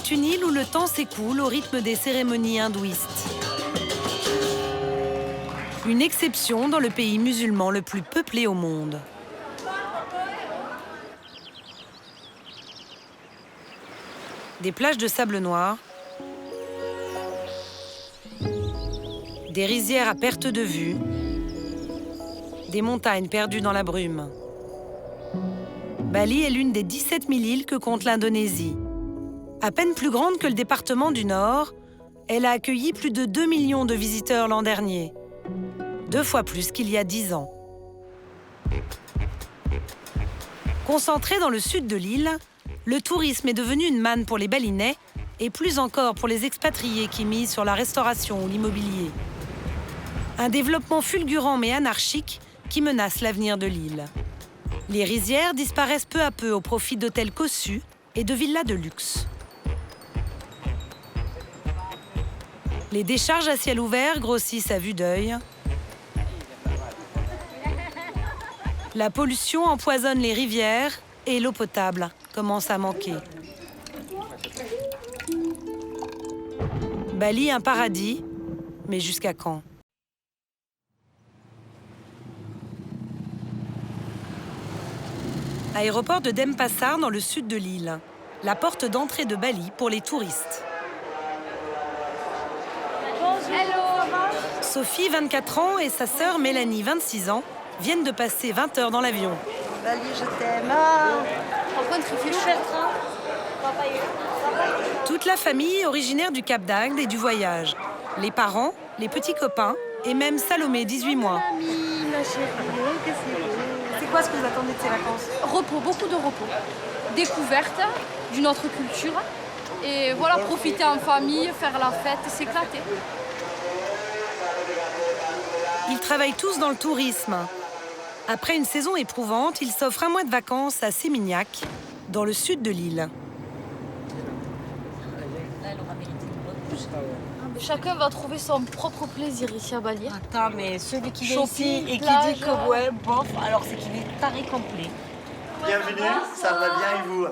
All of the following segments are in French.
C'est une île où le temps s'écoule au rythme des cérémonies hindouistes. Une exception dans le pays musulman le plus peuplé au monde. Des plages de sable noir, des rizières à perte de vue, des montagnes perdues dans la brume. Bali est l'une des 17 000 îles que compte l'Indonésie. À peine plus grande que le département du Nord, elle a accueilli plus de 2 millions de visiteurs l'an dernier, 2 fois plus qu'il y a 10 ans. Concentré dans le sud de l'île, le tourisme est devenu une manne pour les Balinais et plus encore pour les expatriés qui misent sur la restauration ou l'immobilier. Un développement fulgurant mais anarchique qui menace l'avenir de l'île. Les rizières disparaissent peu à peu au profit d'hôtels cossus et de villas de luxe. Les décharges à ciel ouvert grossissent à vue d'œil. La pollution empoisonne les rivières et l'eau potable commence à manquer. Bali, un paradis, mais jusqu'à quand ? Aéroport de Denpasar dans le sud de l'île, la porte d'entrée de Bali pour les touristes. Sophie, 24 ans, et sa sœur Mélanie, 26 ans, viennent de passer 20 heures dans l'avion. Bali, je t'aime. Par contre, il fait chaud. Toute la famille originaire du Cap d'Agde et du voyage. Les parents, les petits copains et même Salomé, 18 mois. Mamie, ma chérie, que c'est beau. C'est quoi ce que vous attendez de ces vacances? Repos, beaucoup de repos. Découverte d'une autre culture. Et voilà, profiter en famille, faire la fête, s'éclater. Ils travaillent tous dans le tourisme. Après une saison éprouvante, ils s'offrent un mois de vacances à Seminyak, dans le sud de l'île. Chacun va trouver son propre plaisir ici à Bali. Attends, mais celui qui vient Shopping, ici et qui plage. dit que ouais, bof, alors c'est qu'il est taré complet. Bienvenue, ça va bien et vous?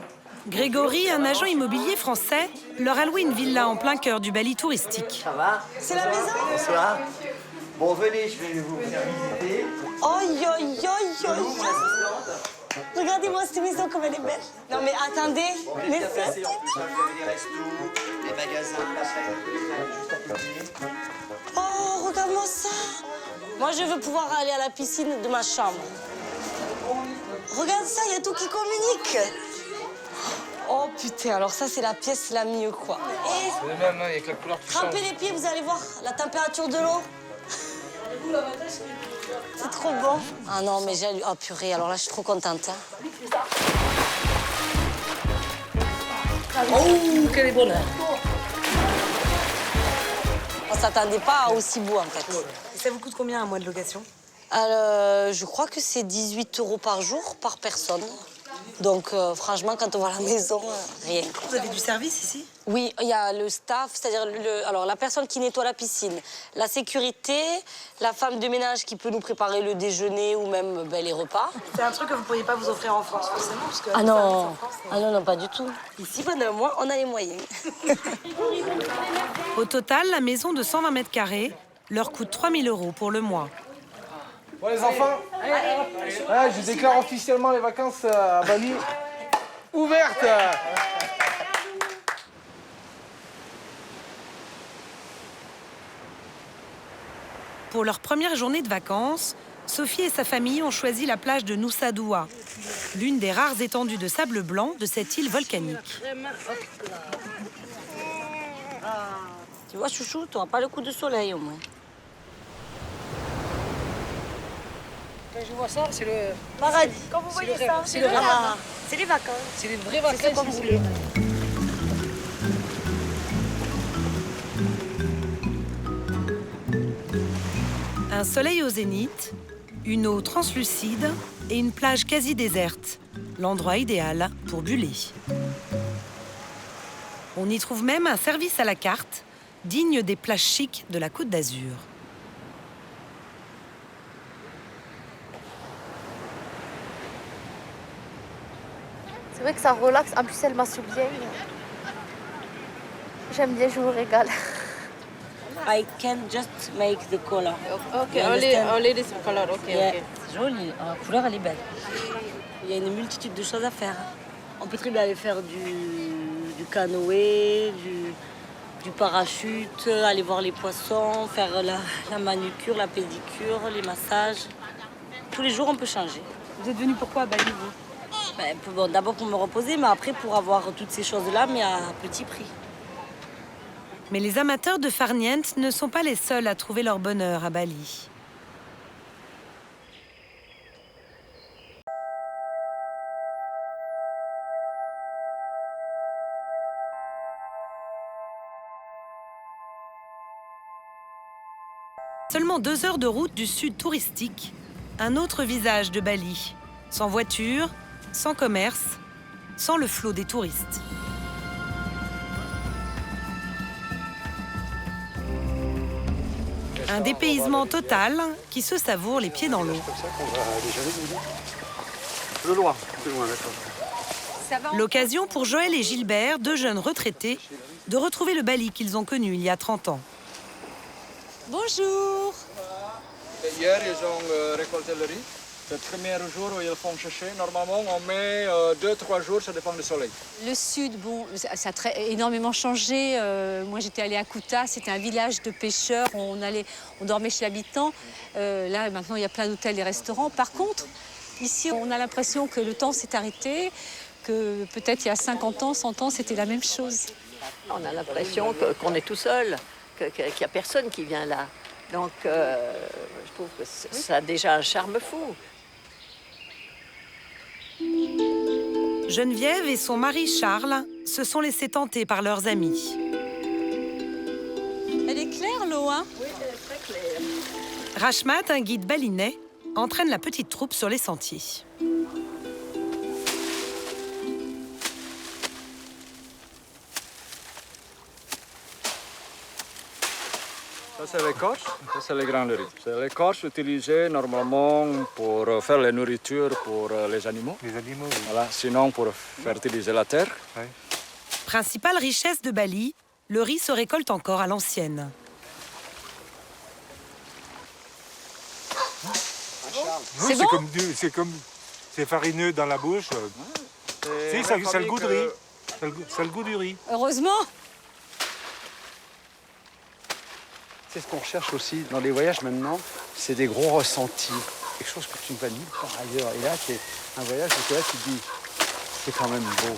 Grégory, un agent immobilier français, leur a loué une villa en plein cœur du Bali touristique. Ça va? C'est la maison? Bonsoir. Bon, venez, je vais vous faire visiter. Aïe, aïe, aïe, aïe. Regardez-moi cette maison comme elle est belle. Non mais attendez, mais Vous c'est... avez les restos, les magasins, la salle, juste à côté. Oh, regarde-moi ça. Moi, je veux pouvoir aller à la piscine de ma chambre. Regarde ça, il y a tout qui communique. Oh putain, alors ça, c'est la pièce la mieux, quoi. Et C'est le même, il n'y a que la couleur qui change. trempez les pieds, vous allez voir la température de l'eau. C'est trop bon. Ah non, mais j'ai... Oh purée, alors là, je suis trop contente. Hein. Oh, quel bonheur. On s'attendait pas à aussi beau, en fait. Et ça vous coûte combien un mois de location? Je crois que c'est 18 € par jour, par personne. Donc, franchement, quand on voit la maison, rien. Vous avez du service ici? Oui, il y a le staff, c'est-à-dire alors, la personne qui nettoie la piscine, la sécurité, la femme de ménage qui peut nous préparer le déjeuner ou même les repas. C'est un truc que vous ne pourriez pas vous offrir en France, forcément, parce que... Ah non, non, pas du tout. Ici, pendant moi, on a les moyens. Au total, la maison de 120 mètres carrés leur coûte 3 000 € pour le mois. Bon les enfants, voilà, je déclare officiellement les vacances à Bali ouvertes. Pour leur première journée de vacances, Sophie et sa famille ont choisi la plage de Nusa Dua, l'une des rares étendues de sable blanc de cette île volcanique. Tu vois, chouchou, tu n'auras pas le coup de soleil au moins. Quand je vois ça, c'est le Paradis. Quand vous voyez ça, C'est le rêve. C'est les vacances. c'est les vraies vacances ici. Un soleil au zénith, une eau translucide et une plage quasi déserte, l'endroit idéal pour buller. On y trouve même un service à la carte, digne des plages chics de la Côte d'Azur. C'est vrai que ça relaxe. En plus, elle masse bien. J'aime bien, je vous régale. I can just make the color. Ok, You understand? only this color, ok, Yeah. ok. C'est joli, la couleur elle est belle. Il y a une multitude de choses à faire. On peut très bien aller faire du canoë, du parachute, aller voir les poissons, faire la manucure, la pédicure, les massages. Tous les jours on peut changer. Vous êtes venu pourquoi à Bali, vous? Bon, d'abord pour me reposer, mais après pour avoir toutes ces choses-là, mais à petit prix. Mais les amateurs de farniente ne sont pas les seuls à trouver leur bonheur à Bali. Seulement 2 heures de route du sud touristique, un autre visage de Bali. Sans voiture, sans commerce, sans le flot des touristes. Un dépaysement total qui se savoure les pieds dans l'eau. Plus loin, d'accord. L'occasion pour Joël et Gilbert, 2 jeunes retraités, de retrouver le Bali qu'ils ont connu il y a 30 ans. Bonjour. Hier, ils ont récolté le riz. Le premier jour où ils font chercher, normalement, on met 2-3 jours, ça dépend du soleil. Le sud, bon, ça a énormément changé. Moi, j'étais allée à Kuta, c'était un village de pêcheurs. On dormait chez l'habitant. Là, maintenant, il y a plein d'hôtels et restaurants. Par contre, ici, on a l'impression que le temps s'est arrêté, que peut-être il y a 50 ans, 100 ans, c'était la même chose. On a l'impression qu'on est tout seul, qu'il n'y a personne qui vient là. Donc, je trouve que ça a déjà un charme fou. Geneviève et son mari Charles se sont laissés tenter par leurs amis. Elle est claire, l'eau, hein? Oui, elle est très claire. Rachmat, un guide balinais, entraîne la petite troupe sur les sentiers. Ça, c'est l'écorce, ça, c'est les grains de riz. C'est l'écorce utilisée normalement pour faire la nourriture pour les animaux. Les animaux, oui. Voilà. Sinon, pour fertiliser la terre. Oui. Principale richesse de Bali, le riz se récolte encore à l'ancienne. C'est bon? C'est farineux dans la bouche. Si, ça a le goût de riz. Ça a le goût du riz. Heureusement. C'est ce qu'on recherche aussi dans les voyages maintenant, c'est des gros ressentis. Quelque chose que tu ne vois nulle part ailleurs. Et là, c'est un voyage où là, tu te dis, c'est quand même beau.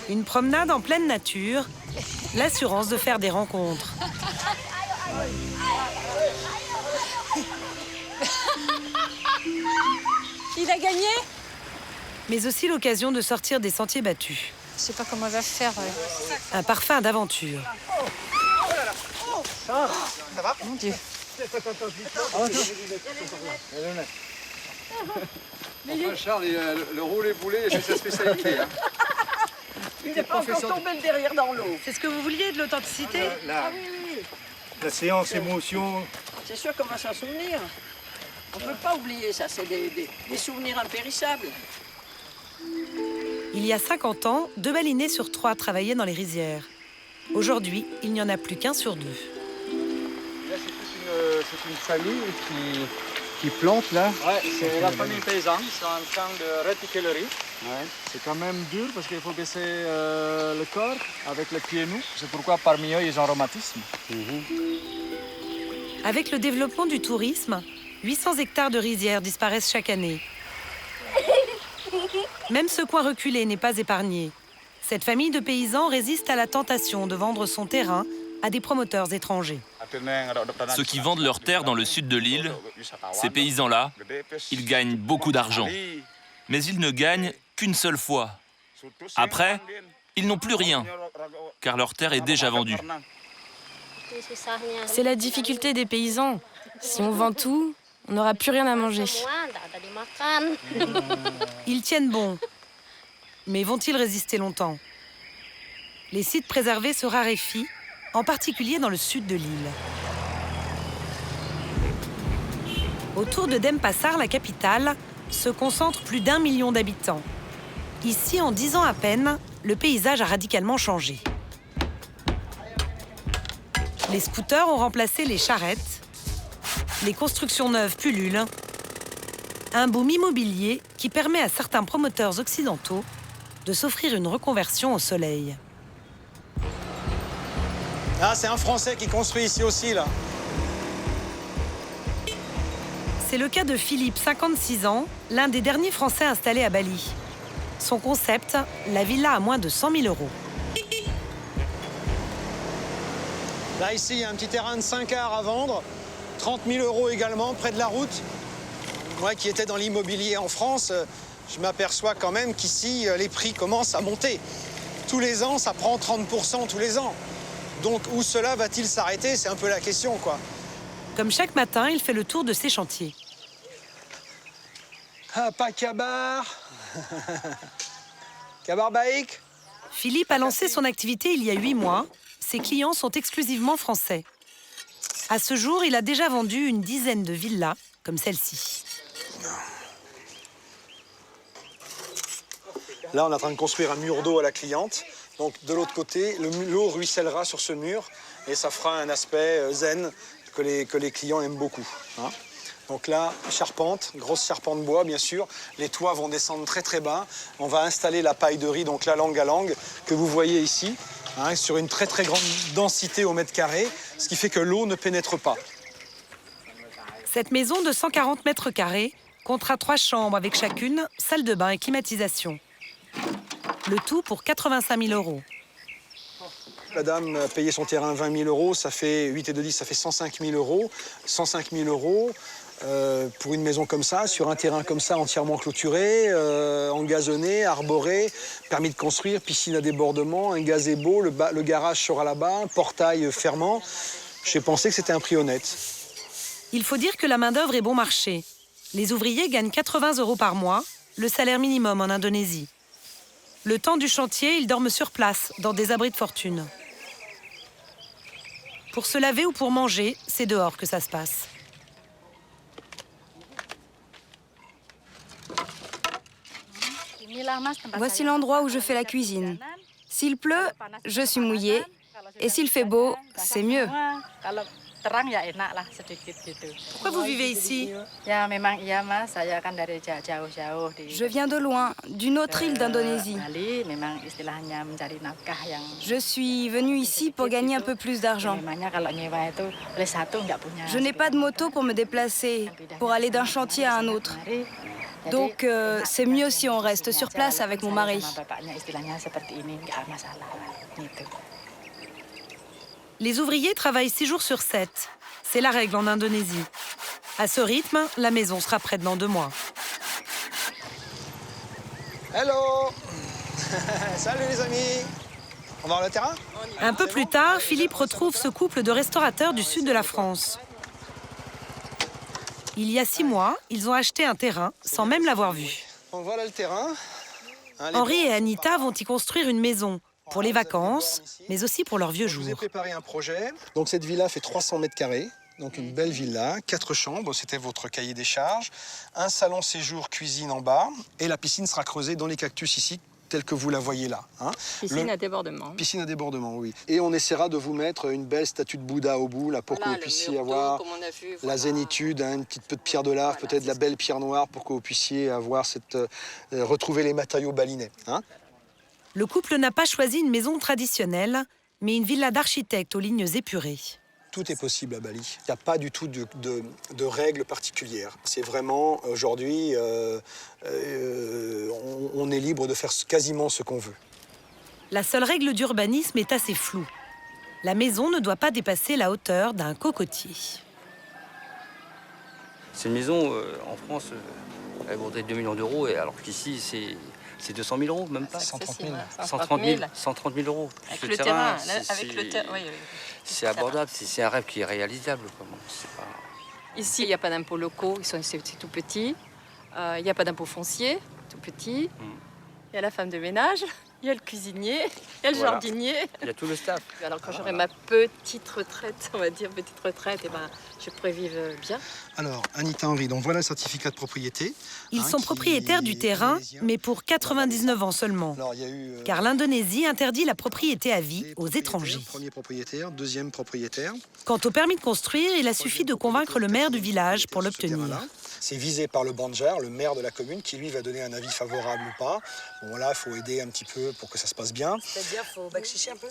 Une promenade en pleine nature, l'assurance de faire des rencontres. Il a gagné? Mais aussi l'occasion de sortir des sentiers battus. Je sais pas comment elle va faire. Un parfum d'aventure. Mon Dieu. Enfin, Charles, le roulé-boulet, c'est sa spécialité. Hein. Il n'est pas encore tombé le derrière dans l'eau. C'est ce que vous vouliez, de l'authenticité? La séance émotion. C'est sûr qu'on va s'en souvenir. On ne peut pas oublier ça, c'est des souvenirs impérissables. Il y a 50 ans, 2 Balinais sur 3 travaillaient dans les rizières. Aujourd'hui, il n'y en a plus qu'1 sur 2. Là, c'est une famille qui plante là. Ouais, c'est la famille paysanne, ils sont en train de rétiquer le riz. Ouais. C'est quand même dur parce qu'il faut baisser le corps avec les pieds nus. C'est pourquoi parmi eux, ils ont rhumatisme. Avec le développement du tourisme, 800 hectares de rizières disparaissent chaque année. Même ce coin reculé n'est pas épargné. Cette famille de paysans résiste à la tentation de vendre son terrain à des promoteurs étrangers. Ceux qui vendent leurs terres dans le sud de l'île, ces paysans-là, ils gagnent beaucoup d'argent. Mais ils ne gagnent qu'une seule fois. Après, ils n'ont plus rien, car leur terre est déjà vendue. C'est la difficulté des paysans. Si on vend tout, on n'aura plus rien à manger. Ils tiennent bon. Mais vont-ils résister longtemps? Les sites préservés se raréfient, en particulier dans le sud de l'île. Autour de Denpasar, la capitale, se concentrent plus d'1 million d'habitants. Ici, en 10 ans à peine, le paysage a radicalement changé. Les scooters ont remplacé les charrettes. Les constructions neuves pullulent. Un boom immobilier qui permet à certains promoteurs occidentaux de s'offrir une reconversion au soleil. Ah, c'est un Français qui construit ici aussi, là. C'est le cas de Philippe, 56 ans, l'un des derniers Français installés à Bali. Son concept, la villa à moins de 100 000 €. Là, ici, il y a un petit terrain de 5 arts à vendre. 30 000 € également, près de la route. Moi qui étais dans l'immobilier en France, je m'aperçois quand même qu'ici, les prix commencent à monter. Tous les ans, ça prend 30% tous les ans. Donc, où cela va-t-il s'arrêter? C'est un peu la question, quoi. Comme chaque matin, il fait le tour de ses chantiers. Ah, pas Kabar. Kabar Baïk. Philippe a lancé son activité il y a 8 mois. Ses clients sont exclusivement français. À ce jour, il a déjà vendu une dizaine de villas comme celle-ci. Là, on est en train de construire un mur d'eau à la cliente. Donc, de l'autre côté, l'eau ruissellera sur ce mur et ça fera un aspect zen que les clients aiment beaucoup. Hein. Donc là, charpente, grosse charpente bois, bien sûr. Les toits vont descendre très, très bas. On va installer la paille de riz, donc la langue à langue, que vous voyez ici, hein, sur une très, très grande densité au mètre carré, ce qui fait que l'eau ne pénètre pas. Cette maison de 140 mètres carrés comptera 3 chambres avec chacune salle de bain et climatisation. Le tout pour 85 000 €. La dame a payé son terrain 20 000 €, ça fait 8 et 2, 10, ça fait 105 000 €. 105 000 € pour une maison comme ça, sur un terrain comme ça, entièrement clôturé, engazonné, arboré, permis de construire, piscine à débordement, un gazebo, le garage sera là-bas, portail fermant. J'ai pensé que c'était un prix honnête. Il faut dire que la main-d'œuvre est bon marché. Les ouvriers gagnent 80 € par mois, le salaire minimum en Indonésie. Le temps du chantier, ils dorment sur place, dans des abris de fortune. Pour se laver ou pour manger, c'est dehors que ça se passe. Voici l'endroit où je fais la cuisine. S'il pleut, je suis mouillée. Et s'il fait beau, c'est mieux. Pourquoi vous vivez ici? Je viens de loin, d'une autre île d'Indonésie. Je suis venue ici pour gagner un peu plus d'argent. Je n'ai pas de moto pour me déplacer, pour aller d'un chantier à un autre. Donc, c'est mieux si on reste sur place avec mon mari. Les ouvriers travaillent 6 jours sur 7. C'est la règle en Indonésie. À ce rythme, la maison sera prête dans 2 mois. Hello. Salut les amis. On va voir le terrain? Un peu plus tard, Philippe retrouve ce couple de restaurateurs du sud de la France. Il y a 6 mois, ils ont acheté un terrain sans même l'avoir vu. Donc voilà le terrain. Hein, Henri et Anita vont y construire une maison pour les vacances, mais aussi pour leurs vieux jours. Je vous ai préparé un projet. Donc cette villa fait 300 mètres carrés. Donc une belle villa, 4 chambres, c'était votre cahier des charges. Un salon séjour, cuisine en bas. Et la piscine sera creusée dans les cactus ici, telle que vous la voyez là. Hein. Piscine à débordement. Piscine à débordement, oui. Et on essaiera de vous mettre une belle statue de Bouddha au bout, là, pour que vous puissiez avoir la zénitude, hein, une petite peu de pierre de lave, peut-être de la belle pierre noire, pour que vous puissiez avoir retrouver les matériaux balinais. Hein. Le couple n'a pas choisi une maison traditionnelle, mais une villa d'architecte aux lignes épurées. Tout est possible à Bali. Il n'y a pas du tout de règles particulières. C'est vraiment, aujourd'hui, on est libre de faire quasiment ce qu'on veut. La seule règle d'urbanisme est assez floue. La maison ne doit pas dépasser la hauteur d'un cocotier. C'est une maison, en France, elle vaudrait 2 millions d'euros, alors qu'ici, c'est 200 000 €, même pas. 130 000. 130 000 €. Avec le terrain, avec le terrain, oui. C'est abordable, c'est un rêve qui est réalisable. Ici, il n'y a pas d'impôts locaux, c'est tout petit. Il n'y a pas d'impôts fonciers, tout petit. Il y a la femme de ménage, il y a le cuisinier, il y a le jardinier. Il y a tout le staff. Alors quand j'aurai ma petite retraite, on va dire petite retraite, je pourrai vivre bien. Alors, Anita Henry, donc voilà le certificat de propriété. Ils sont propriétaires du terrain, mais pour 99 ans seulement. Alors, il y a eu, car l'Indonésie interdit la propriété à vie aux étrangers. Premier propriétaire, deuxième propriétaire. Quant au permis de construire, il a suffi de convaincre le maire du village pour l'obtenir. C'est visé par le Banjar, le maire de la commune, qui lui va donner un avis favorable ou pas. Bon voilà, il faut aider un petit peu pour que ça se passe bien. C'est-à-dire, il faut backchicher un peu?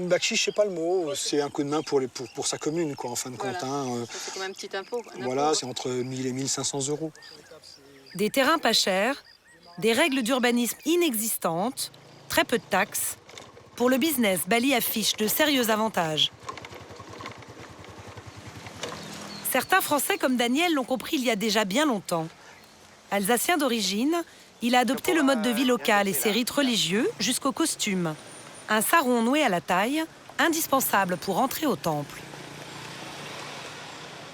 Backchiche, c'est pas le mot, c'est un coup de main pour sa commune, quoi, en fin de compte. C'est comme un petit impôt. Voilà, c'est entre 1000 et 1500 €. Des terrains pas chers, des règles d'urbanisme inexistantes, très peu de taxes. Pour le business, Bali affiche de sérieux avantages. Certains Français comme Daniel l'ont compris il y a déjà bien longtemps. Alsacien d'origine, il a adopté le mode de vie local et ses rites religieux jusqu'au costume. Un sarong noué à la taille, indispensable pour entrer au temple.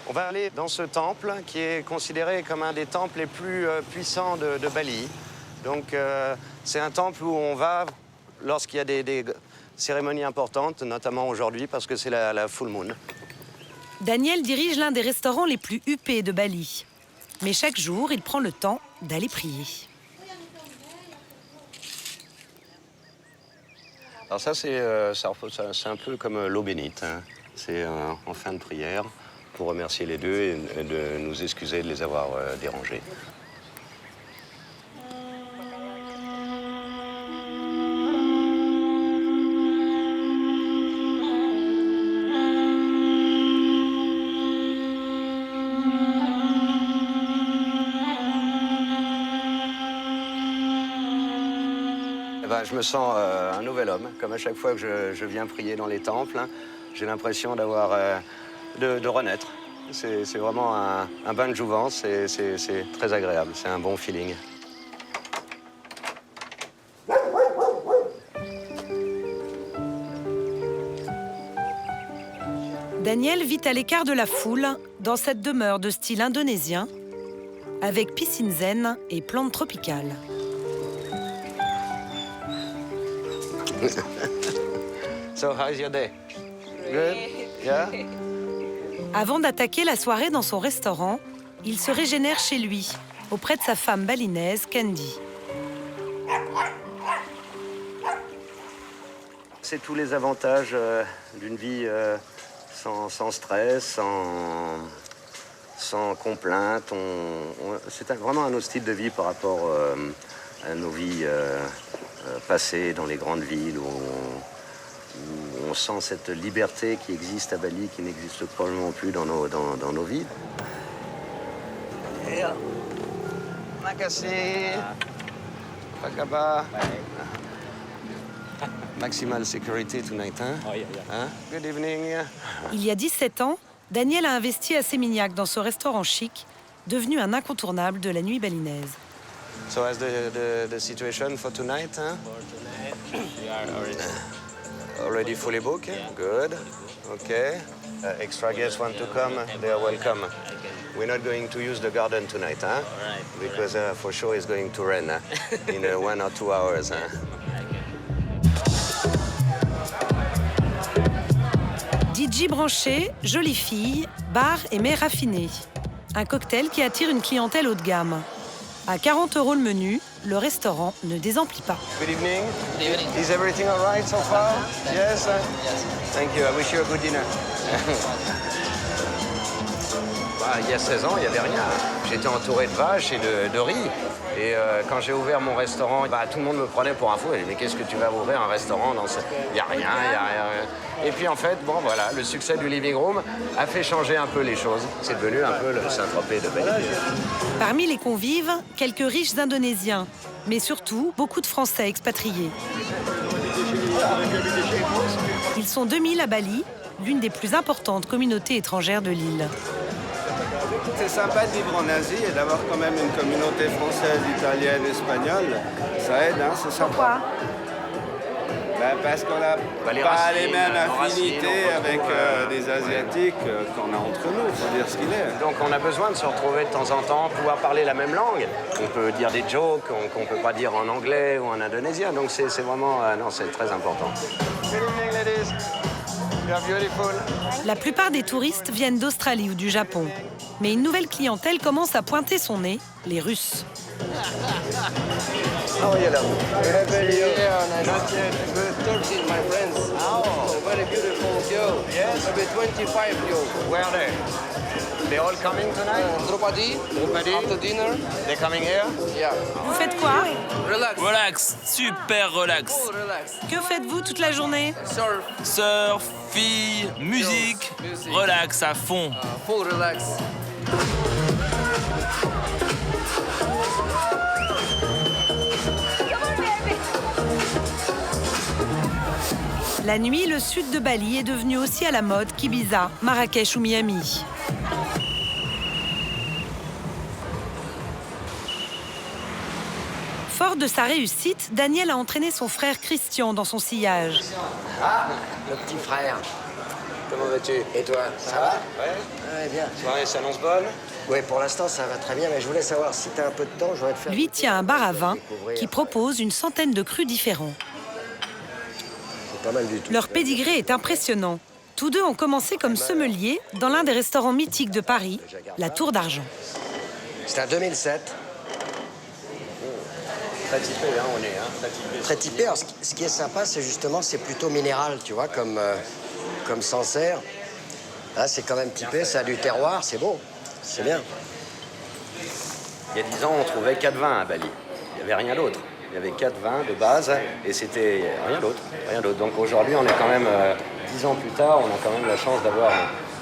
On va aller dans ce temple qui est considéré comme un des temples les plus puissants de Bali. Donc c'est un temple où on va lorsqu'il y a des cérémonies importantes, notamment aujourd'hui parce que c'est la full moon. Daniel dirige l'un des restaurants les plus huppés de Bali. Mais chaque jour, il prend le temps d'aller prier. Alors ça, c'est un peu comme l'eau bénite. Hein. C'est en fin de prière pour remercier les deux et de nous excuser de les avoir dérangés. Je me sens un nouvel homme, comme à chaque fois que je viens prier dans les temples. Hein, j'ai l'impression de renaître. C'est vraiment un bain de jouvence, c'est très agréable, c'est un bon feeling. Daniel vit à l'écart de la foule, dans cette demeure de style indonésien, avec piscine zen et plantes tropicales. So, how's your day? Good? Yeah? Avant d'attaquer la soirée dans son restaurant, il se régénère chez lui, auprès de sa femme balinaise, Candy. C'est tous les avantages d'une vie sans stress, sans complainte. C'est vraiment un autre style de vie par rapport à nos vies passées dans les grandes villes où on sent cette liberté qui existe à Bali, qui n'existe probablement plus dans nos vies. Makasih. Apa kabar? Maximal security tonight, hein? Oh, yeah. Hein? Good evening. Il y a 17 ans, Daniel a investi à Sémignac dans ce restaurant chic, devenu un incontournable de la nuit balinaise. So as the situation for tonight, huh? For tonight, we are already fully booked? Yeah. Good. Okay. Extra guests want to come, they are welcome. We're not going to use the garden tonight, huh? Right. Because for sure it's going to rain in 1 or 2 hours. Huh? DJ branché, jolie fille, bar et mets raffiné. Un cocktail qui attire une clientèle haut de gamme. À 40 € le menu, le restaurant ne désemplit pas. Good evening. Good evening. Is everything all right so far? Yes? Yes. Thank you. I wish you a good dinner. Il y a 16 ans, il n'y avait rien. J'étais entouré de vaches et de riz. Et quand j'ai ouvert mon restaurant, tout le monde me prenait pour un fou. Mais qu'est-ce que tu vas ouvrir un restaurant dans ce... Il n'y a rien, il n'y a rien. Et puis en fait, bon voilà, le succès du Living Room a fait changer un peu les choses. C'est devenu un peu le Saint-Tropez de Bali. Parmi les convives, quelques riches Indonésiens, mais surtout beaucoup de Français expatriés. Ils sont 2000 à Bali, l'une des plus importantes communautés étrangères de l'île. C'est sympa de vivre en Asie et d'avoir quand même une communauté française, italienne, espagnole. Ça aide, hein, c'est sympa. Pourquoi? Parce qu'on n'a les pas racines, les mêmes nos racines, affinités on avec retrouve, des Asiatiques qu'on a entre nous, il faut dire ce qu'il est. Donc on a besoin de se retrouver de temps en temps, pouvoir parler la même langue. On peut dire des jokes qu'on ne peut pas dire en anglais ou en indonésien. Donc c'est vraiment, non, c'est très important. La plupart des touristes viennent d'Australie ou du Japon. Mais une nouvelle clientèle commence à pointer son nez, les Russes. How are you, love? Not yet, but 13, my friends. Oh, very beautiful girl. Yes. Maybe 25 girls. Where are they? They all coming tonight? Drupadi. After dinner. They're coming here? Yeah. Vous faites quoi? Relax. Relax, super relax. Full relax. Que faites-vous toute la journée? Surf. Surf, filles, musique, relax à fond. Full relax. La nuit, le sud de Bali est devenu aussi à la mode qu'Ibiza, Marrakech ou Miami. Fort de sa réussite, Daniel a entraîné son frère Christian dans son sillage. Ah, le petit frère. Comment vas-tu? Et toi, ça va? Ouais. Ouais, bien. La soirée s'annonce bonne? Oui, pour l'instant, ça va très bien, mais je voulais savoir si tu as un peu de temps, j'aurais te faire... Lui tient un bar à vin qui propose une centaine de crus différents. C'est pas mal du tout. Leur pédigré est impressionnant. Tous deux ont commencé comme sommeliers dans l'un des restaurants mythiques de Paris, la Tour d'Argent. C'était en 2007. Très typé, hein, on est, hein, très typé. Très typé. Alors, ce qui est sympa, c'est justement, c'est plutôt minéral, tu vois, comme Sancerre. Là, c'est quand même typé, ça a du terroir, c'est beau. C'est bien. Il y a 10 ans, on trouvait 4 vins à Bali. Il n'y avait rien d'autre. Il y avait 4 vins de base et c'était rien d'autre. Donc aujourd'hui, on est quand même, 10 ans plus tard, on a quand même la chance d'avoir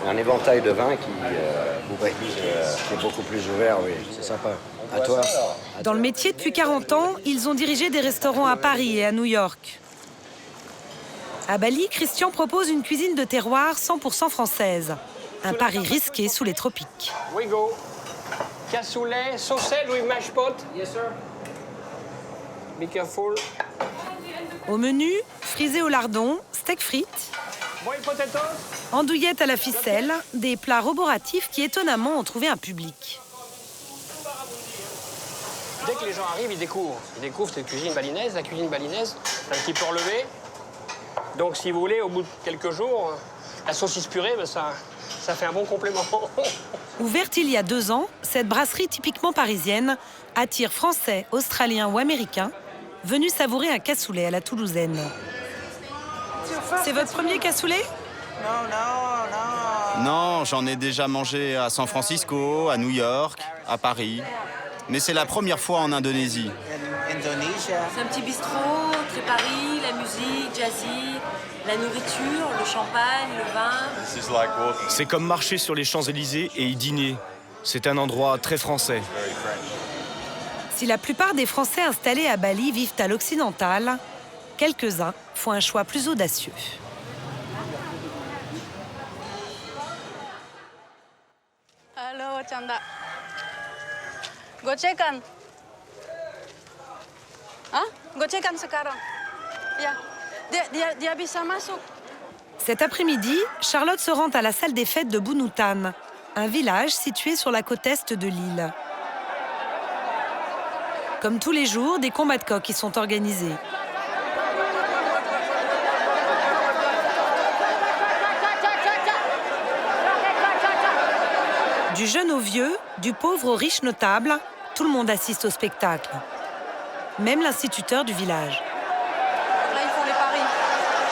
un éventail de vins qui est beaucoup plus ouvert, oui. C'est sympa. À toi. Dans le métier depuis 40 ans, ils ont dirigé des restaurants à Paris et à New York. À Bali, Christian propose une cuisine de terroir 100% française. Un pari risqué sous les tropiques. We go. Cassoulet, saucelle with mashed pot. Yes, sir. Be careful. Au menu, frisé au lardon, steak frites, Boiled potatoes. andouillettes à la ficelle, des plats roboratifs qui étonnamment ont trouvé un public. Dès que les gens arrivent, ils découvrent cette cuisine balinaise. La cuisine balinaise, c'est un petit peu relevé. Donc, si vous voulez, au bout de quelques jours, la saucisse purée, ben, ça fait un bon complément. Ouverte il y a 2 ans, cette brasserie typiquement parisienne attire Français, Australiens ou Américains venus savourer un cassoulet à la toulousaine. C'est votre premier cassoulet? Non, j'en ai déjà mangé à San Francisco, à New York, à Paris. Mais c'est la première fois en Indonésie. C'est un petit bistrot, très Paris, la musique, jazzy, la nourriture, le champagne, le vin. C'est comme marcher sur les Champs-Élysées et y dîner. C'est un endroit très français. Si la plupart des Français installés à Bali vivent à l'occidental, quelques-uns font un choix plus audacieux. Halo, Canda. Gocekan. Hah? Gocekan sekarang. Ya. Dia bisa masuk. Cet après-midi, Charlotte se rend à la salle des fêtes de Bunutan, un village situé sur la côte est de l'île. Comme tous les jours, des combats de coqs y sont organisés. Du jeune au vieux, du pauvre au riche notable, tout le monde assiste au spectacle. Même l'instituteur du village. Là, ils font les paris.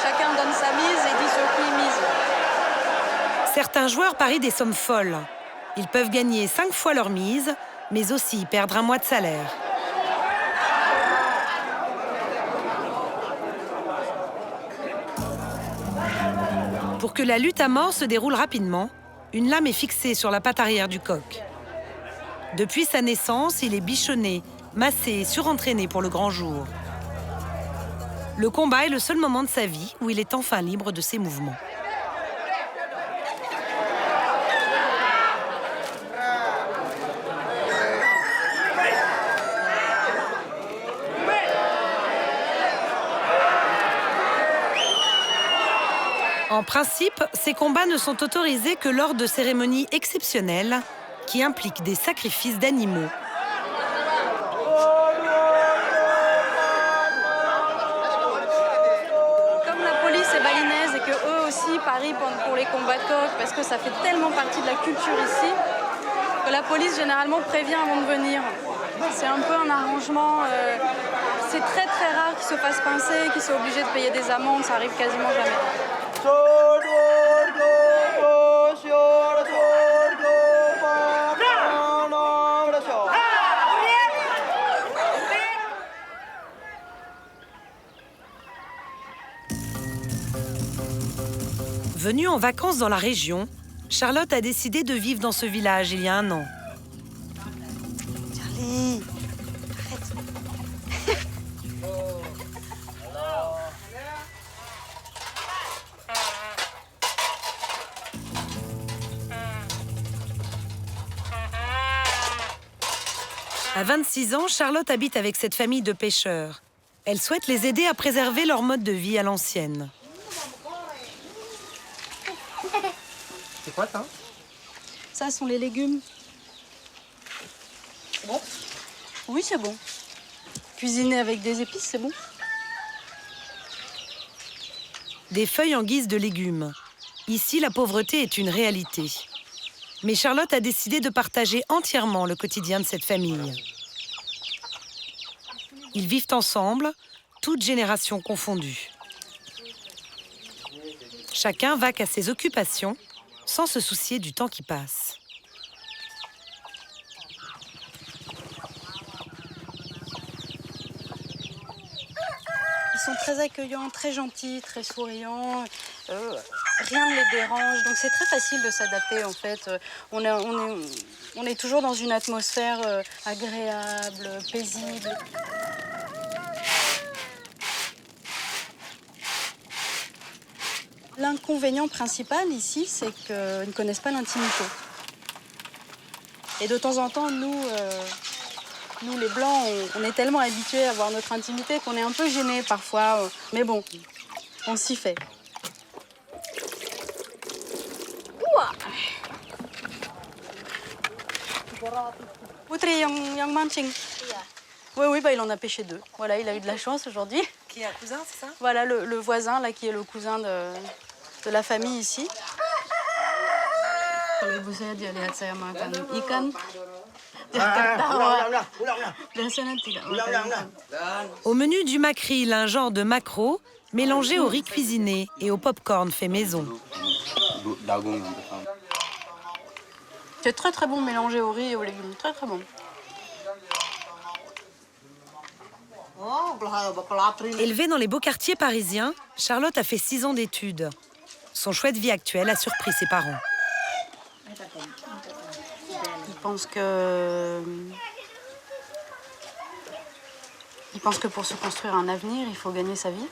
Chacun donne sa mise et dit sur qui il mise. Certains joueurs parient des sommes folles. Ils peuvent gagner 5 fois leur mise, mais aussi perdre un mois de salaire. Pour que la lutte à mort se déroule rapidement, une lame est fixée sur la patte arrière du coq. Depuis sa naissance, il est bichonné, massé et surentraîné pour le grand jour. Le combat est le seul moment de sa vie où il est enfin libre de ses mouvements. En principe, ces combats ne sont autorisés que lors de cérémonies exceptionnelles qui impliquent des sacrifices d'animaux. Comme la police est balinaise et qu'eux aussi parient pour les combats de coqs, parce que ça fait tellement partie de la culture ici, que la police généralement prévient avant de venir. C'est un peu un arrangement. C'est très très rare qu'ils se fassent pincer, qu'ils soient obligés de payer des amendes, ça arrive quasiment jamais. Venue en vacances dans la région, Charlotte a décidé de vivre dans ce village il y a 1 an. Charlie, À 26 ans, Charlotte habite avec cette famille de pêcheurs. Elle souhaite les aider à préserver leur mode de vie à l'ancienne. C'est quoi ça? Ça sont les légumes. C'est bon? Oui, c'est bon. Cuisiner avec des épices, c'est bon. Des feuilles en guise de légumes. Ici, la pauvreté est une réalité. Mais Charlotte a décidé de partager entièrement le quotidien de cette famille. Ils vivent ensemble, toutes générations confondues. Chacun vaque à ses occupations, sans se soucier du temps qui passe. Ils sont très accueillants, très gentils, très souriants. Rien ne les dérange, donc c'est très facile de s'adapter en fait. On est toujours dans une atmosphère agréable, paisible. L'inconvénient principal ici, c'est qu'ils ne connaissent pas l'intimité. Et de temps en temps, nous les Blancs, on est tellement habitués à avoir notre intimité qu'on est un peu gênés parfois. Mais bon, on s'y fait. Putri yang mancing. Oui, bah, il en a pêché 2. Voilà, il a eu de la chance aujourd'hui. Qui est un cousin, c'est ça? Voilà, le voisin, là, qui est le cousin de la famille ici. Kalau ibu saya dia lihat saya makan ikan, dia tertawa. Biasanya tidak makan ikan. Au menu du makril, un genre de maquereau mélangé au riz cuisiné et au pop-corn fait maison. C'est très très bon mélangé au riz et aux légumes, très très bon. Élevée dans les beaux quartiers parisiens, Charlotte a fait 6 ans d'études. Son choix de vie actuel a surpris ses parents. Ils pensent que pour se construire un avenir, il faut gagner sa vie.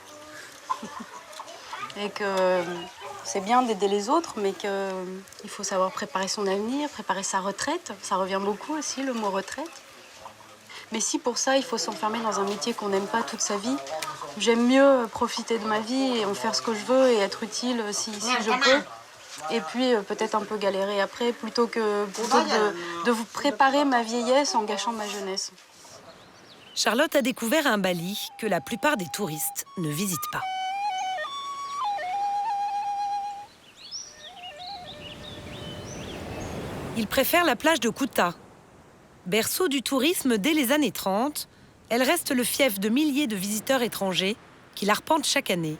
Et que c'est bien d'aider les autres, mais qu'il faut savoir préparer son avenir, préparer sa retraite. Ça revient beaucoup aussi, le mot retraite. Mais si pour ça, il faut s'enfermer dans un métier qu'on n'aime pas toute sa vie, j'aime mieux profiter de ma vie et en faire ce que je veux et être utile si je peux. Et puis peut-être un peu galérer après, plutôt que de vous préparer ma vieillesse en gâchant ma jeunesse. Charlotte a découvert un Bali que la plupart des touristes ne visitent pas. Ils préfèrent la plage de Kuta. Berceau du tourisme dès les années 30, elle reste le fief de milliers de visiteurs étrangers qui l'arpentent chaque année.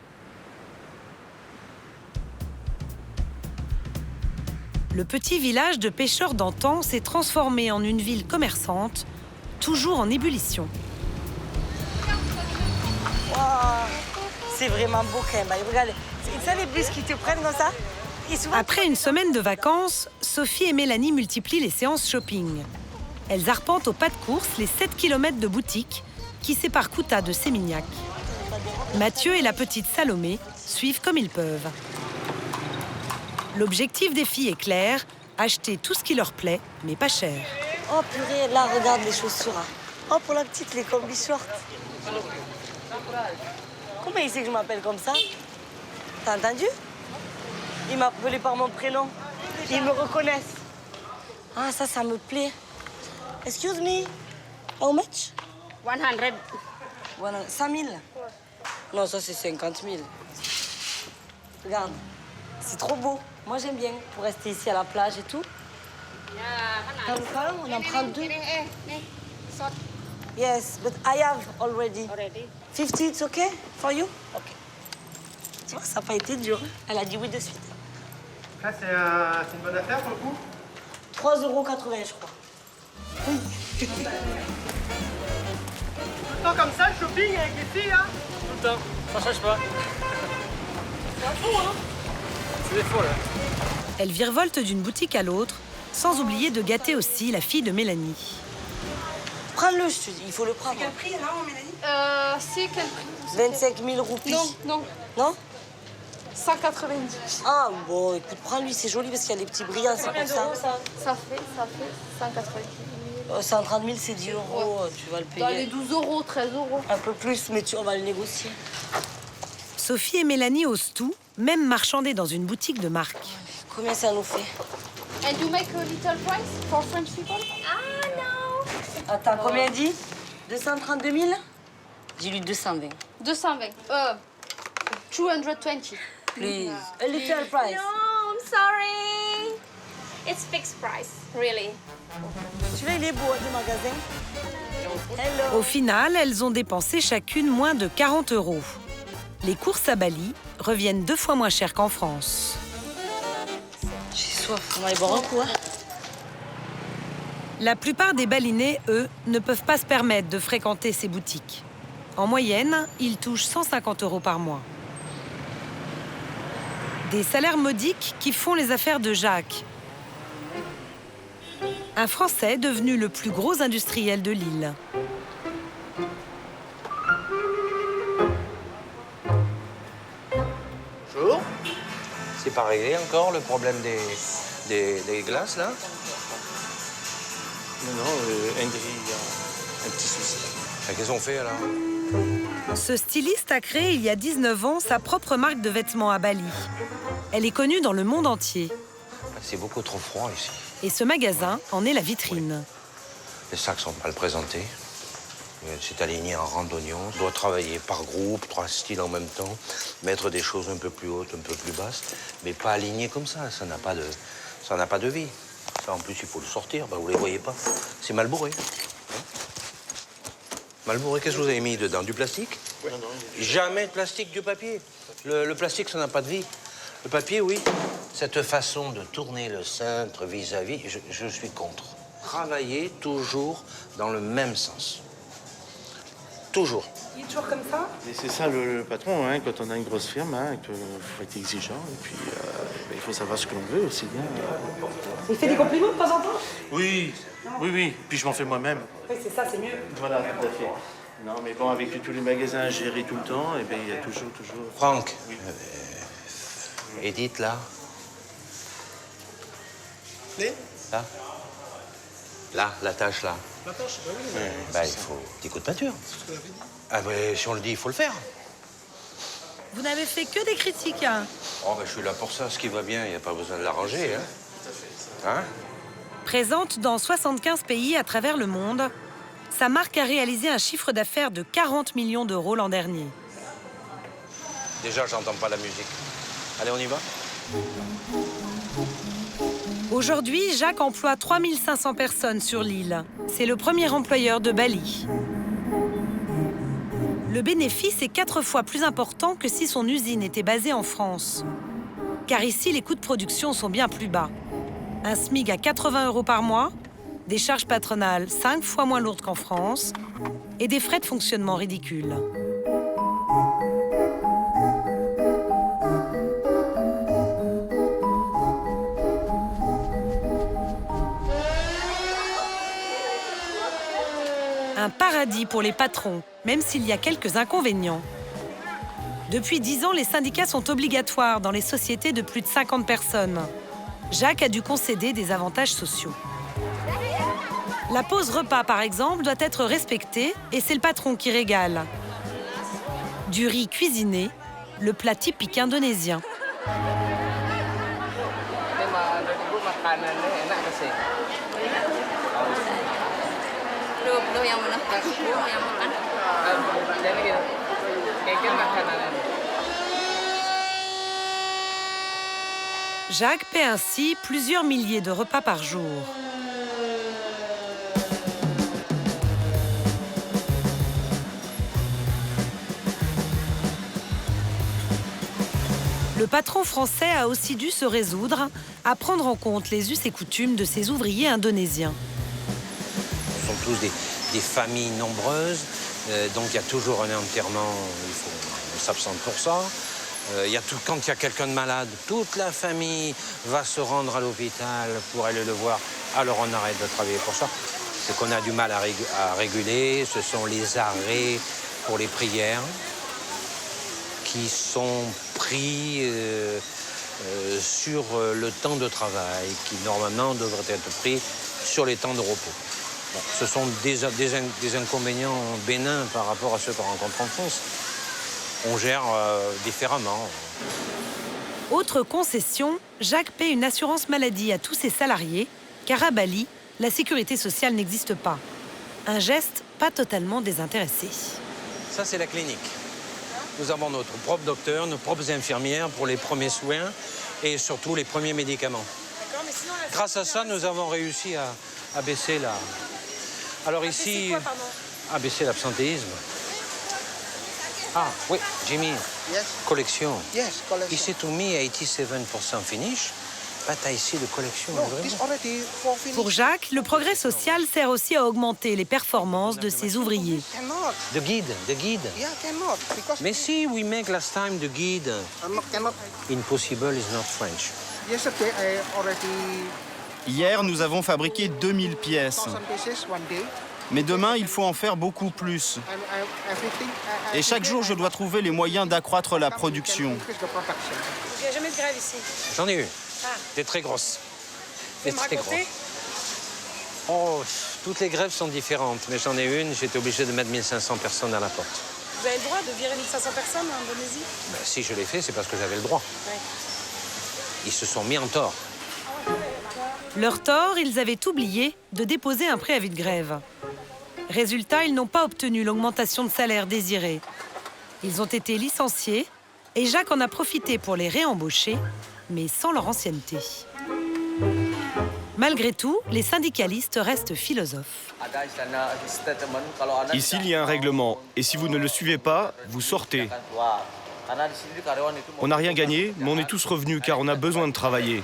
Le petit village de pêcheurs d'antan s'est transformé en une ville commerçante, toujours en ébullition. Wow, c'est vraiment beau quand même. Regarde, c'est ça les bus qui te prennent comme ça? Après une semaine de vacances, Sophie et Mélanie multiplient les séances shopping. Elles arpentent au pas de course les 7 km de boutiques qui séparent Kuta de Sémignac. Mathieu et la petite Salomé suivent comme ils peuvent. L'objectif des filles est clair, acheter tout ce qui leur plaît, mais pas cher. Oh purée, là, regarde les chaussures. Oh, pour la petite, les combi shorts. Comment il sait que je m'appelle comme ça? T'as entendu? Ils m'appelaient par mon prénom. Ils me reconnaissent. Ah, ça me plaît. Excuse me. How much? 100. 100 000? Non, ça c'est 50 000. Regarde, c'est trop beau. Moi j'aime bien pour rester ici à la plage et tout. On en prend 2. Yes, but I have already. 50, it's okay for you? Ok. Tu vois, ça n'a pas été dur. Elle a dit oui de suite. Ça, c'est une bonne affaire pour le coup? 3,80 €, je crois. Oui. Tout le temps comme ça, le shopping avec les filles, hein? Tout le temps, ça change pas. C'est un fou, hein? C'est des faux, là. Elle virevolte d'une boutique à l'autre, sans oublier de gâter aussi la fille de Mélanie. Prends-le, je te dis, il faut le prendre. C'est quel prix, là, Mélanie? C'est quel prix? 25 000 roupies. Non. Non? 190. Ah, bon, écoute, prends-lui, c'est joli parce qu'il y a des petits brillants, c'est pour ça. Ça fait 190. 130 000, c'est 10 €, tu vas le payer. Dans les 12 €, 13 €. Un peu plus, mais on va le négocier. Sophie et Mélanie osent tout, même marchander dans une boutique de marque. Combien ça nous fait? And you make a little price for French people? Ah, non. Attends, combien elle dit? 232 000? Dis-lui 220. 220. 220. Please, a little price. No, I'm sorry. It's fixed price, really. Celui-là, il est beau, du magasin. Hello. Au final, elles ont dépensé chacune moins de 40 €. Les courses à Bali reviennent 2 fois moins cher qu'en France. J'ai soif, on va aller boire un coup, hein? La plupart des Balinais, eux, ne peuvent pas se permettre de fréquenter ces boutiques. En moyenne, ils touchent 150 € par mois. Des salaires modiques qui font les affaires de Jacques, un Français devenu le plus gros industriel de l'île. Bonjour. C'est pas réglé encore le problème des glaces là? Non, Henry, il y a un petit souci. Qu'est-ce qu'on fait alors? Ce styliste a créé il y a 19 ans sa propre marque de vêtements à Bali. Elle est connue dans le monde entier. C'est beaucoup trop froid ici. Et ce magasin en est la vitrine. Les sacs sont mal présentés. C'est aligné en rang d'oignon. On doit travailler par groupe, 3 styles en même temps, mettre des choses un peu plus hautes, un peu plus basses, mais pas alignées comme ça. Ça n'a pas de vie. Ça, en plus, il faut le sortir. Ben, vous les voyez pas. C'est mal bourré. Mal bourré, qu'est-ce que vous avez mis dedans? Du plastique? Jamais de plastique, du papier. Le plastique, ça n'a pas de vie. Le papier, oui. Cette façon de tourner le cintre vis-à-vis, je suis contre. Travailler toujours dans le même sens. Toujours. Il est toujours comme ça? Et c'est ça le patron, hein, quand on a une grosse firme, il faut être exigeant et puis il faut savoir ce que l'on veut aussi bien. Il fait des compliments de temps en temps? Oui, puis je m'en fais moi-même. Oui, c'est ça, c'est mieux. Voilà, tout à fait. Non, mais bon, avec tous les magasins à gérer tout le temps, il y a toujours... Franck, oui. Edith, là. Là. Là, la tâche, là. La tâche, bah oui. Il faut un petit coup de peinture. Ah, mais si on le dit, il faut le faire. Vous n'avez fait que des critiques, hein? Oh, je suis là pour ça. Ce qui va bien, il n'y a pas besoin de l'arranger, hein? Présente dans 75 pays à travers le monde, sa marque a réalisé un chiffre d'affaires de 40 millions d'euros l'an dernier. Déjà, j'entends pas la musique. Allez, on y va? Aujourd'hui, Jacques emploie 3500 personnes sur l'île. C'est le premier employeur de Bali. Le bénéfice est 4 fois plus important que si son usine était basée en France. Car ici, les coûts de production sont bien plus bas. Un SMIC à 80 € par mois, des charges patronales 5 fois moins lourdes qu'en France et des frais de fonctionnement ridicules. Un paradis pour les patrons, même s'il y a quelques inconvénients. Depuis 10 ans, les syndicats sont obligatoires dans les sociétés de plus de 50 personnes. Jacques a dû concéder des avantages sociaux. La pause repas, par exemple, doit être respectée et c'est le patron qui régale. Du riz cuisiné, le plat typique indonésien. Nhưng mà dari Ibu makanannya enak nggak sih? Lu yang mana? Lu yang makan? Jadi gitu, kayak makanannya. Jacques paie ainsi plusieurs milliers de repas par jour. Le patron français a aussi dû se résoudre à prendre en compte les us et coutumes de ses ouvriers indonésiens. Ce sont tous des familles nombreuses, donc il y a toujours un enterrement, on s'absente pour ça. Quand il y a quelqu'un de malade, toute la famille va se rendre à l'hôpital pour aller le voir. Alors on arrête de travailler pour ça. C'est qu'on a du mal à réguler, ce sont les arrêts pour les prières qui sont pris sur le temps de travail, qui normalement devraient être pris sur les temps de repos. Bon, ce sont des inconvénients bénins par rapport à ceux qu'on rencontre en France. On gère différemment. Autre concession, Jacques paie une assurance maladie à tous ses salariés, car à Bali, la sécurité sociale n'existe pas. Un geste pas totalement désintéressé. Ça, c'est la clinique. Nous avons notre propre docteur, nos propres infirmières pour les premiers soins et surtout les premiers médicaments. Grâce à ça, nous avons réussi à baisser la... Alors ici, à baisser l'absentéisme. Ah, oui, Jimmy. Yes. Collection. Yes, collection. Ici, to me, 87% finish. But I see the collection. No, this already for finish. Pour Jacques, le progrès social sert aussi à augmenter les performances de ses ouvriers. Cannot. The guide. Yeah, cannot. Because Mais si we make last time the guide, cannot. impossible is not French. Yesterday I already Hier, nous avons fabriqué 2000 pièces. 1,000 pieces one day. Mais demain, il faut en faire beaucoup plus. Et chaque jour, je dois trouver les moyens d'accroître la production. Il n'y a jamais de grève ici. J'en ai une. Ah. T'es très grosse. Vous me racontez? Oh, toutes les grèves sont différentes, mais j'en ai une, j'étais obligé de mettre 1500 personnes à la porte. Vous avez le droit de virer 1500 personnes en Indonésie? Ben, si je l'ai fait, c'est parce que j'avais le droit. Oui. Ils se sont mis en tort. Leur tort, ils avaient oublié de déposer un préavis de grève. Résultat, ils n'ont pas obtenu l'augmentation de salaire désirée. Ils ont été licenciés et Jacques en a profité pour les réembaucher, mais sans leur ancienneté. Malgré tout, les syndicalistes restent philosophes. Ici, il y a un règlement, et si vous ne le suivez pas, vous sortez. On n'a rien gagné, mais on est tous revenus car on a besoin de travailler.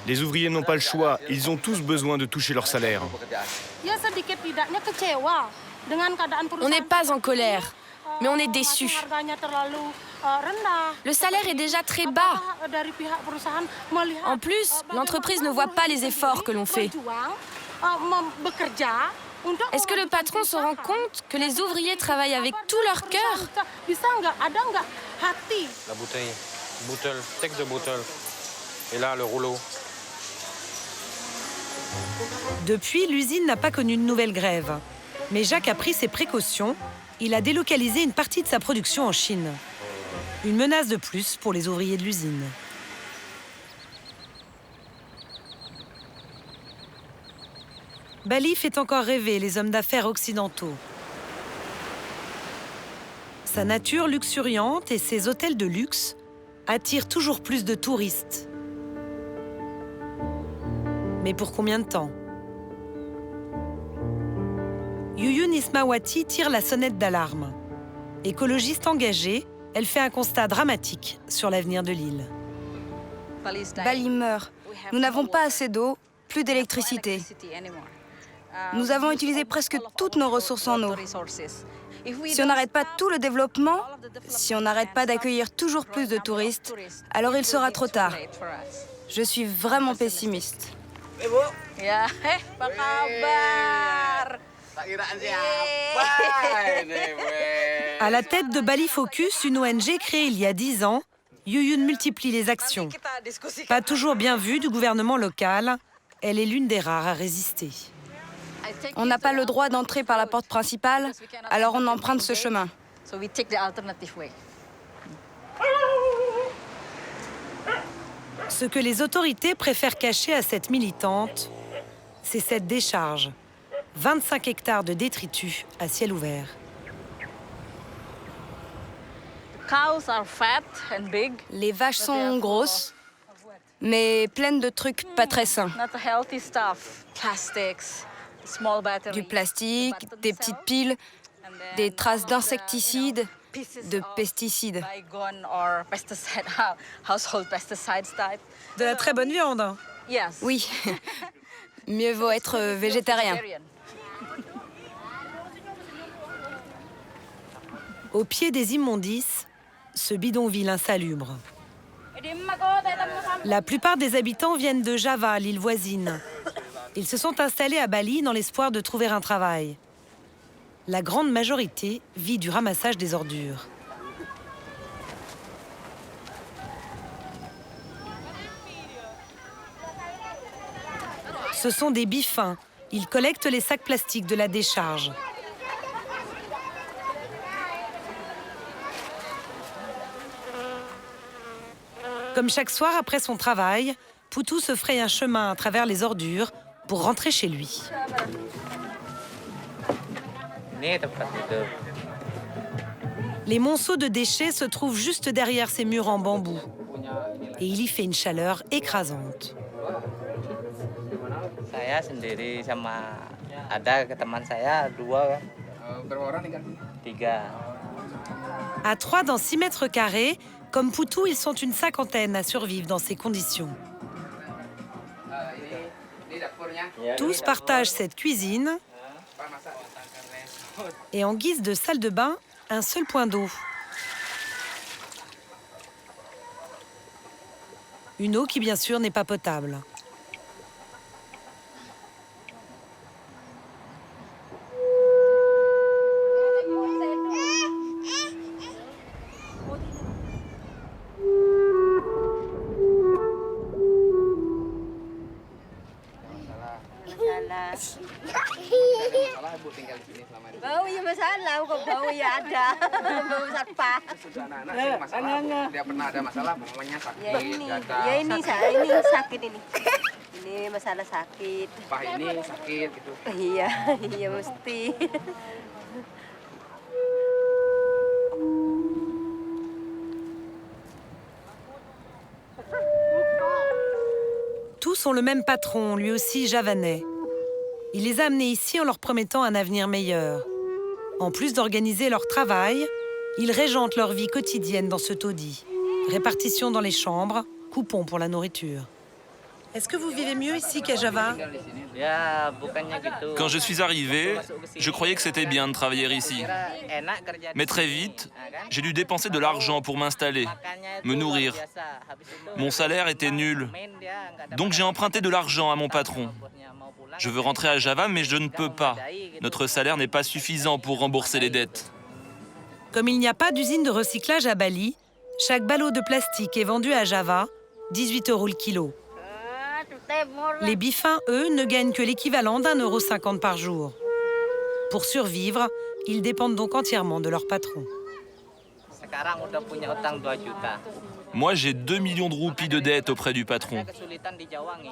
Les ouvriers n'ont pas le choix, ils ont tous besoin de toucher leur salaire. On n'est pas en colère, mais on est déçus. Le salaire est déjà très bas. En plus, l'entreprise ne voit pas les efforts que l'on fait. Est-ce que le patron se rend compte que les ouvriers travaillent avec tout leur cœur? La bouteille. Bouteille. Texte de bouteille. Et là, le rouleau. Depuis, l'usine n'a pas connu de nouvelle grève. Mais Jacques a pris ses précautions. Il a délocalisé une partie de sa production en Chine. Une menace de plus pour les ouvriers de l'usine. Bali fait encore rêver les hommes d'affaires occidentaux. Sa nature luxuriante et ses hôtels de luxe attirent toujours plus de touristes. Mais pour combien de temps? Yuyun Ismawati tire la sonnette d'alarme. Écologiste engagée, elle fait un constat dramatique sur l'avenir de l'île. Bali meurt. Nous n'avons pas assez d'eau, plus d'électricité. Nous avons utilisé presque toutes nos ressources en eau. Si on n'arrête pas tout le développement, si on n'arrête pas d'accueillir toujours plus de touristes, alors il sera trop tard. Je suis vraiment pessimiste. À la tête de Bali Focus, une ONG créée il y a 10 ans, Yuyun multiplie les actions. Pas toujours bien vue du gouvernement local, elle est l'une des rares à résister. On n'a pas le droit d'entrer par la porte principale, alors on emprunte ce chemin. Ce que les autorités préfèrent cacher à cette militante, c'est cette décharge. 25 hectares de détritus à ciel ouvert. Les vaches sont grosses, mais pleines de trucs pas très sains. Du plastique, des petites piles, des traces d'insecticides, de pesticides. De la très bonne viande. Oui, mieux vaut être végétarien. Au pied des immondices, ce bidonville insalubre. La plupart des habitants viennent de Java, l'île voisine. Ils se sont installés à Bali dans l'espoir de trouver un travail. La grande majorité vit du ramassage des ordures. Ce sont des bifins. Ils collectent les sacs plastiques de la décharge. Comme chaque soir après son travail, Poutou se fraye un chemin à travers les ordures pour rentrer chez lui. Les monceaux de déchets se trouvent juste derrière ces murs en bambou. Et il y fait une chaleur écrasante. À 3 dans 6 mètres carrés, comme Poutou, ils sont une cinquantaine à survivre dans ces conditions. Tous partagent cette cuisine et en guise de salle de bain, un seul point d'eau. Une eau qui, bien sûr, n'est pas potable. Bau ya masalah, kok bau ya ada. Bau satpam. Tidak pernah ada masalah, pokoknya sakit. Ya ini sakit ini. Ini masalah sakit. Pak ini sakit gitu. Iya, iya mesti. Tous ont le même patron, lui aussi javanais. Il les a amenés ici en leur promettant un avenir meilleur. En plus d'organiser leur travail, ils régentent leur vie quotidienne dans ce taudis. Répartition dans les chambres, coupons pour la nourriture. Est-ce que vous vivez mieux ici qu'à Java? Quand je suis arrivé, je croyais que c'était bien de travailler ici. Mais très vite, j'ai dû dépenser de l'argent pour m'installer, me nourrir. Mon salaire était nul. Donc j'ai emprunté de l'argent à mon patron. Je veux rentrer à Java, mais je ne peux pas. Notre salaire n'est pas suffisant pour rembourser les dettes. Comme il n'y a pas d'usine de recyclage à Bali, chaque ballot de plastique est vendu à Java, 18 € le kilo. Les bifins, eux, ne gagnent que l'équivalent d'1,50 € par jour. Pour survivre, ils dépendent donc entièrement de leur patron. Moi, j'ai 2 millions de roupies de dettes auprès du patron.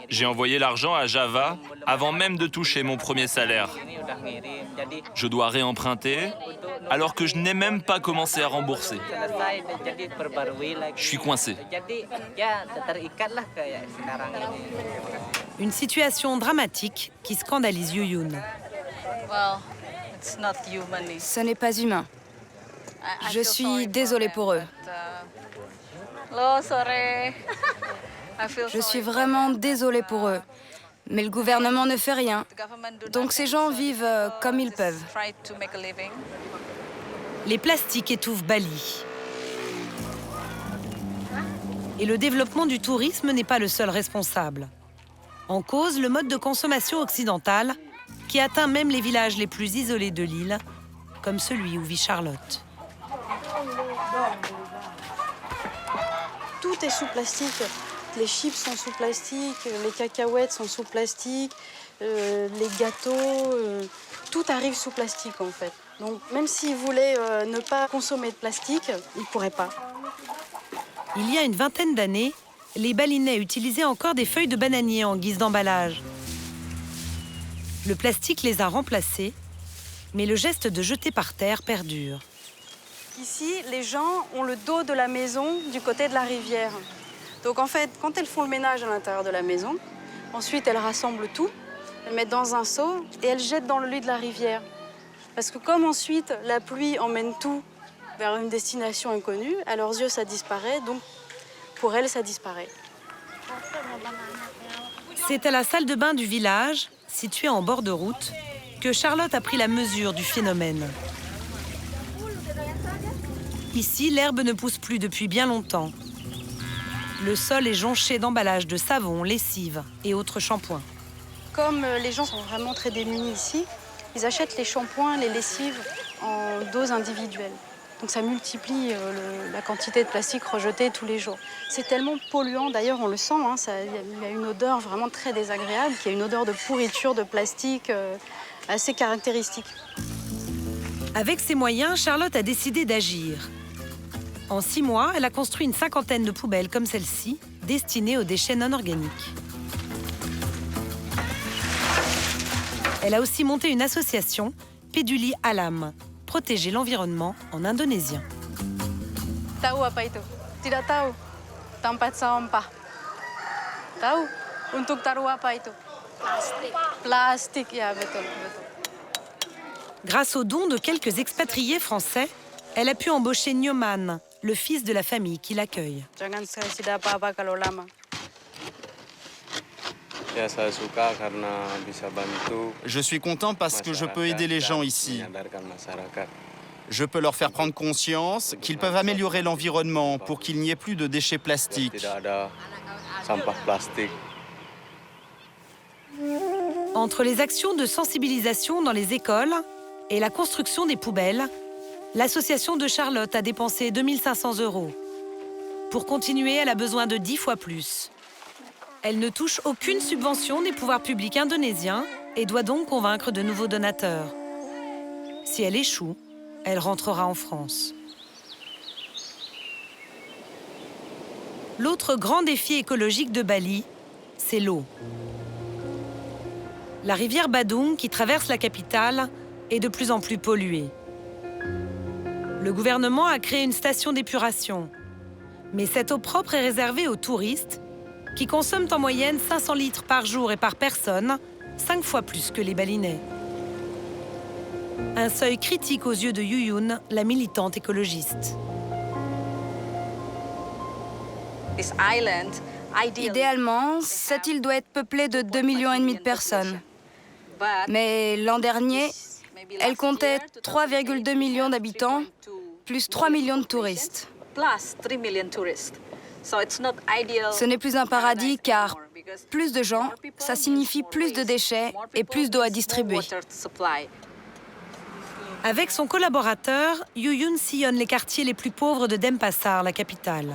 J'ai envoyé l'argent à Java avant même de toucher mon premier salaire. Je dois réemprunter alors que je n'ai même pas commencé à rembourser. Je suis coincé. Une situation dramatique qui scandalise Yuyun. Ce n'est pas humain. Je suis désolée pour eux. Je suis vraiment désolée pour eux. Mais le gouvernement ne fait rien. Donc ces gens vivent comme ils peuvent. Les plastiques étouffent Bali. Et le développement du tourisme n'est pas le seul responsable. En cause, le mode de consommation occidental qui atteint même les villages les plus isolés de l'île, comme celui où vit Charlotte. Tout est sous plastique. Les chips sont sous plastique, les cacahuètes sont sous plastique, les gâteaux, tout arrive sous plastique en fait. Donc même s'ils voulaient ne pas consommer de plastique, ils ne pourraient pas. Il y a une vingtaine d'années, les balinais utilisaient encore des feuilles de bananier en guise d'emballage. Le plastique les a remplacés, mais le geste de jeter par terre perdure. Ici, les gens ont le dos de la maison du côté de la rivière. Donc en fait, quand elles font le ménage à l'intérieur de la maison, ensuite elles rassemblent tout, elles mettent dans un seau et elles jettent dans le lit de la rivière. Parce que comme ensuite la pluie emmène tout vers une destination inconnue, à leurs yeux ça disparaît, donc pour elles ça disparaît. C'est à la salle de bain du village, située en bord de route, que Charlotte a pris la mesure du phénomène. Ici, l'herbe ne pousse plus depuis bien longtemps. Le sol est jonché d'emballages de savon, lessive et autres shampoings. Comme les gens sont vraiment très démunis ici, ils achètent les shampoings, les lessives en doses individuelles. Donc ça multiplie la quantité de plastique rejeté tous les jours. C'est tellement polluant, d'ailleurs on le sent, hein, il y a une odeur vraiment très désagréable, qui a une odeur de pourriture, de plastique assez caractéristique. Avec ses moyens, Charlotte a décidé d'agir. En 6 mois, elle a construit une 50aine de poubelles comme celle-ci, destinées aux déchets non organiques. Elle a aussi monté une association, Peduli Alam, protéger l'environnement en indonésien. Tahu apa itu? Tidak tahu. Tempat sampah. Tahu? Untuk taruh apa itu? Plastik. Plastik, ya betul, betul. Grâce aux dons de quelques expatriés français, elle a pu embaucher Nyoman, le fils de la famille qui l'accueille. Jangan tidak apa-apa kalau lama. Je suis content parce que je peux aider les gens ici. Je peux leur faire prendre conscience qu'ils peuvent améliorer l'environnement pour qu'il n'y ait plus de déchets plastiques. Entre les actions de sensibilisation dans les écoles et la construction des poubelles, l'association de Charlotte a dépensé 2 500 €. Pour continuer, elle a besoin de 10 fois plus. Elle ne touche aucune subvention des pouvoirs publics indonésiens et doit donc convaincre de nouveaux donateurs. Si elle échoue, elle rentrera en France. L'autre grand défi écologique de Bali, c'est l'eau. La rivière Badung, qui traverse la capitale, est de plus en plus polluée. Le gouvernement a créé une station d'épuration. Mais cette eau propre est réservée aux touristes qui consomment en moyenne 500 litres par jour et par personne, 5 fois plus que les Balinais. Un seuil critique aux yeux de Yuyun, la militante écologiste. Idéalement, cette île doit être peuplée de 2,5 millions de personnes. Mais l'an dernier, elle comptait 3,2 millions d'habitants, plus 3 millions de touristes. Ce n'est plus un paradis car plus de gens, ça signifie plus de déchets et plus d'eau à distribuer. Avec son collaborateur, Yuyun sillonne les quartiers les plus pauvres de Denpasar, la capitale.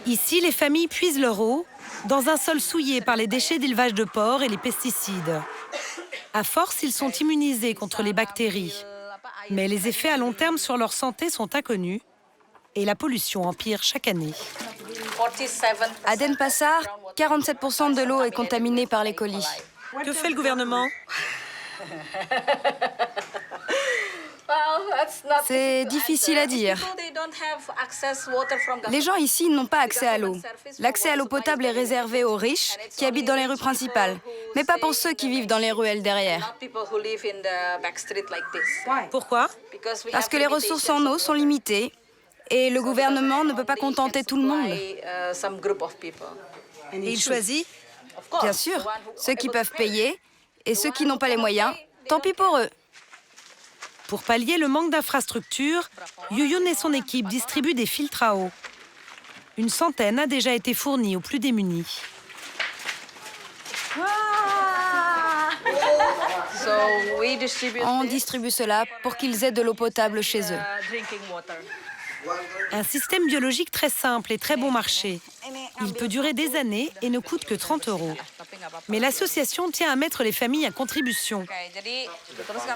Ici, les familles puisent leur eau dans un sol souillé par les déchets d'élevage de porcs et les pesticides. À force, ils sont immunisés contre les bactéries. Mais les effets à long terme sur leur santé sont inconnus et la pollution empire chaque année. À Denpasar, 47% de l'eau est contaminée par les colis. Que fait le gouvernement ? C'est difficile à dire. Les gens ici n'ont pas accès à l'eau. L'accès à l'eau potable est réservé aux riches qui habitent dans les rues principales, mais pas pour ceux qui vivent dans les ruelles derrière. Pourquoi ? Parce que les ressources en eau sont limitées et le gouvernement ne peut pas contenter tout le monde. Et il choisit ? Bien sûr, ceux qui peuvent payer et ceux qui n'ont pas les moyens, tant pis pour eux. Pour pallier le manque d'infrastructures, Yuyun et son équipe distribuent des filtres à eau. Une centaine a déjà été fournie aux plus démunis. On distribue cela pour qu'ils aient de l'eau potable chez eux. Un système biologique très simple et très bon marché. Il peut durer des années et ne coûte que 30 €. Mais l'association tient à mettre les familles à contribution.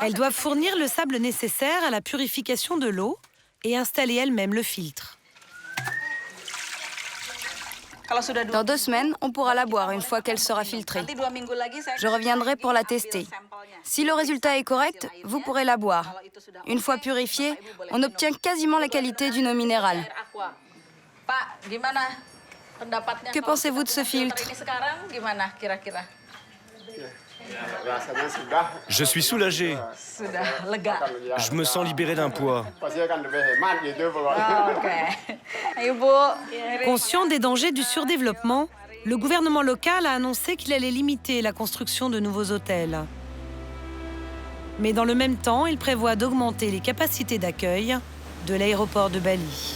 Elles doivent fournir le sable nécessaire à la purification de l'eau et installer elles-mêmes le filtre. Dans 2 semaines, on pourra la boire une fois qu'elle sera filtrée. Je reviendrai pour la tester. Si le résultat est correct, vous pourrez la boire. Une fois purifiée, on obtient quasiment la qualité d'une eau minérale. Que pensez-vous de ce filtre? Je suis soulagé. Je me sens libéré d'un poids. Conscient des dangers du surdéveloppement, le gouvernement local a annoncé qu'il allait limiter la construction de nouveaux hôtels. Mais dans le même temps, il prévoit d'augmenter les capacités d'accueil de l'aéroport de Bali.